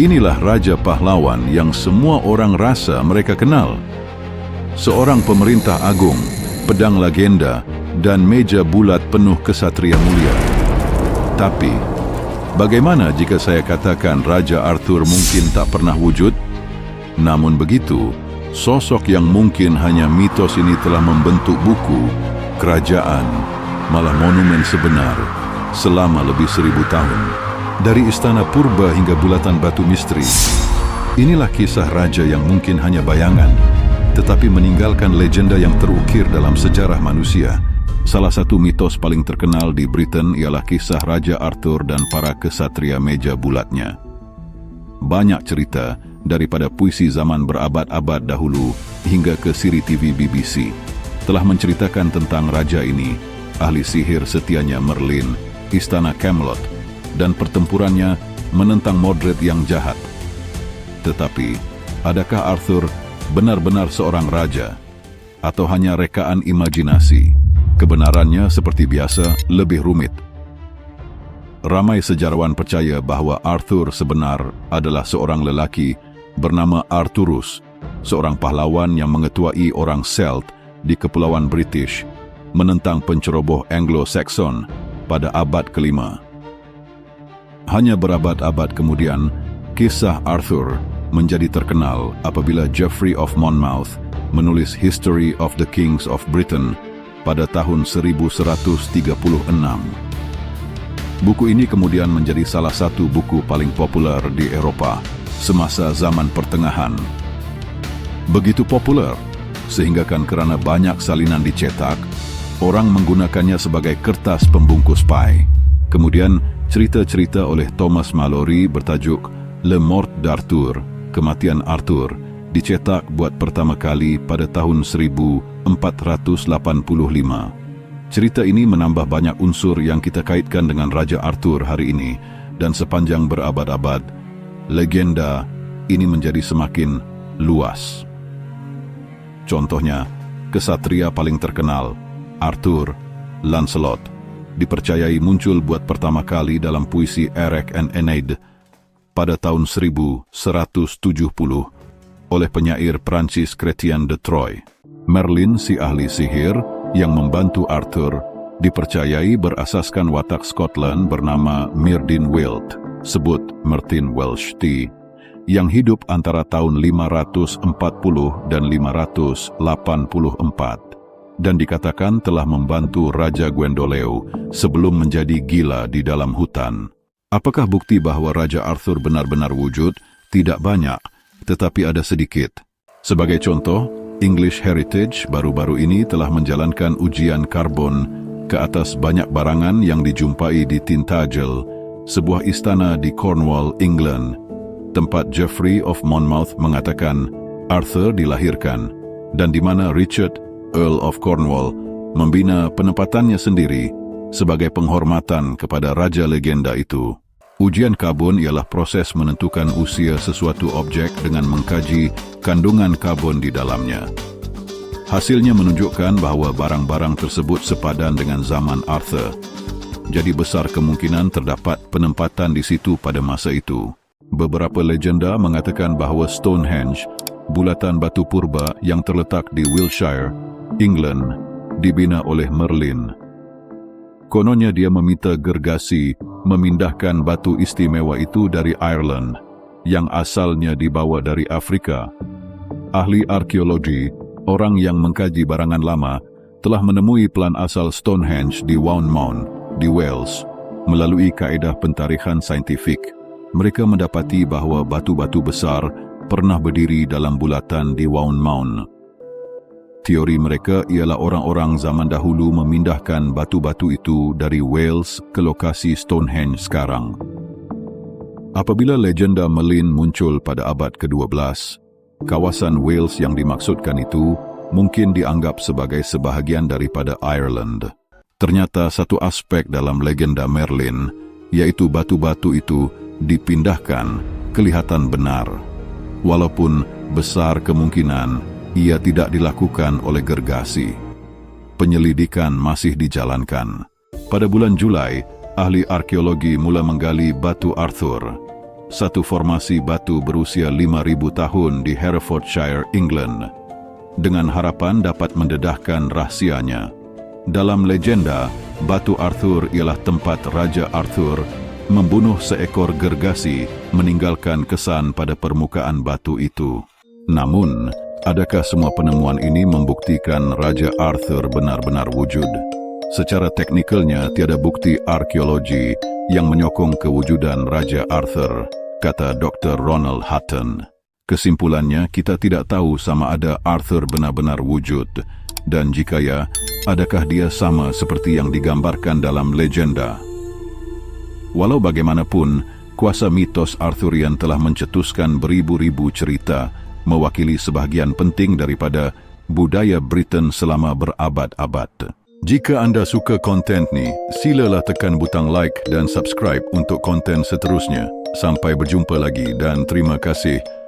Inilah Raja Pahlawan yang semua orang rasa mereka kenal. Seorang pemerintah agung, pedang legenda, dan meja bulat penuh kesatria mulia. Tapi, bagaimana jika saya katakan Raja Arthur mungkin tak pernah wujud? Namun begitu, sosok yang mungkin hanya mitos ini telah membentuk buku, kerajaan, malah monumen sebenar selama lebih 1000 tahun. Dari istana purba hingga bulatan batu misteri, inilah kisah raja yang mungkin hanya bayangan, tetapi meninggalkan legenda yang terukir dalam sejarah manusia. Salah satu mitos paling terkenal di Britain ialah kisah Raja Arthur dan para kesatria meja bulatnya. Banyak cerita, daripada puisi zaman berabad-abad dahulu hingga ke siri TV BBC, telah menceritakan tentang raja ini, ahli sihir setianya Merlin, istana Camelot, dan pertempurannya menentang Mordred yang jahat. Tetapi, adakah Arthur benar-benar seorang raja? Atau hanya rekaan imajinasi? Kebenarannya seperti biasa lebih rumit. Ramai sejarawan percaya bahwa Arthur sebenar adalah seorang lelaki bernama Arthurus, seorang pahlawan yang mengetuai orang Celt di Kepulauan British menentang penceroboh Anglo-Saxon pada abad ke-5. Hanya berabad-abad kemudian, kisah Arthur menjadi terkenal apabila Geoffrey of Monmouth menulis History of the Kings of Britain pada tahun 1136. Buku ini kemudian menjadi salah satu buku paling populer di Eropa semasa zaman pertengahan. Begitu populer, sehingga karena banyak salinan dicetak, orang menggunakannya sebagai kertas pembungkus pie. Kemudian, cerita-cerita oleh Thomas Malory bertajuk Le Mort d'Arthur, Kematian Arthur, dicetak buat pertama kali pada tahun 1485. Cerita ini menambah banyak unsur yang kita kaitkan dengan Raja Arthur hari ini, dan sepanjang berabad-abad, legenda ini menjadi semakin luas. Contohnya, kesatria paling terkenal, Arthur, Lancelot, dipercayai muncul buat pertama kali dalam puisi Eric and Eneid pada tahun 1170 oleh penyair Prancis Chrétien de Troyes. Merlin, si ahli sihir yang membantu Arthur, dipercayai berasaskan watak Scotland bernama Myrddin Wyllt, sebut Mertin Welsh T, yang hidup antara tahun 540 dan 584, dan dikatakan telah membantu Raja Gwendoleu sebelum menjadi gila di dalam hutan. Apakah bukti bahwa Raja Arthur benar-benar wujud? Tidak banyak, tetapi ada sedikit. Sebagai contoh, English Heritage baru-baru ini telah menjalankan ujian karbon ke atas banyak barangan yang dijumpai di Tintagel, sebuah istana di Cornwall, England, tempat Geoffrey of Monmouth mengatakan Arthur dilahirkan, dan di mana Richard, Earl of Cornwall, membina penempatannya sendiri sebagai penghormatan kepada raja legenda itu. Ujian karbon ialah proses menentukan usia sesuatu objek dengan mengkaji kandungan karbon di dalamnya. Hasilnya menunjukkan bahwa barang-barang tersebut sepadan dengan zaman Arthur. Jadi besar kemungkinan terdapat penempatan di situ pada masa itu. Beberapa legenda mengatakan bahwa Stonehenge, bulatan batu purba yang terletak di Wiltshire, England, dibina oleh Merlin. Kononnya dia meminta gergasi memindahkan batu istimewa itu dari Ireland, yang asalnya dibawa dari Afrika. Ahli arkeologi, orang yang mengkaji barangan lama, telah menemui plan asal Stonehenge di Wound Mound, di Wales. Melalui kaedah pentarikhan saintifik, mereka mendapati bahwa batu-batu besar pernah berdiri dalam bulatan di Wound Mound. Teori mereka ialah orang-orang zaman dahulu memindahkan batu-batu itu dari Wales ke lokasi Stonehenge sekarang. Apabila legenda Merlin muncul pada abad ke-12, kawasan Wales yang dimaksudkan itu mungkin dianggap sebagai sebahagian daripada Ireland. Ternyata satu aspek dalam legenda Merlin, yaitu batu-batu itu dipindahkan, kelihatan benar. Walaupun besar kemungkinan ia tidak dilakukan oleh gergasi. Penyelidikan masih dijalankan. Pada bulan Julai, ahli arkeologi mula menggali batu Arthur. satu formasi batu berusia 5,000 tahun di Herefordshire, England, dengan harapan dapat mendedahkan rahsianya. Dalam legenda, Batu Arthur ialah tempat Raja Arthur membunuh seekor gergasi, meninggalkan kesan pada permukaan batu itu. Namun, adakah semua penemuan ini membuktikan Raja Arthur benar-benar wujud? Secara teknikalnya, tiada bukti arkeologi yang menyokong kewujudan Raja Arthur, kata Dr. Ronald Hutton. Kesimpulannya, kita tidak tahu sama ada Arthur benar-benar wujud, dan jika ya, adakah dia sama seperti yang digambarkan dalam legenda? Walau bagaimanapun, kuasa mitos Arthurian telah mencetuskan beribu-ribu cerita, mewakili sebahagian penting daripada budaya Britain selama berabad-abad. Jika anda suka konten ni, silalah tekan butang like dan subscribe untuk konten seterusnya. Sampai berjumpa lagi dan terima kasih.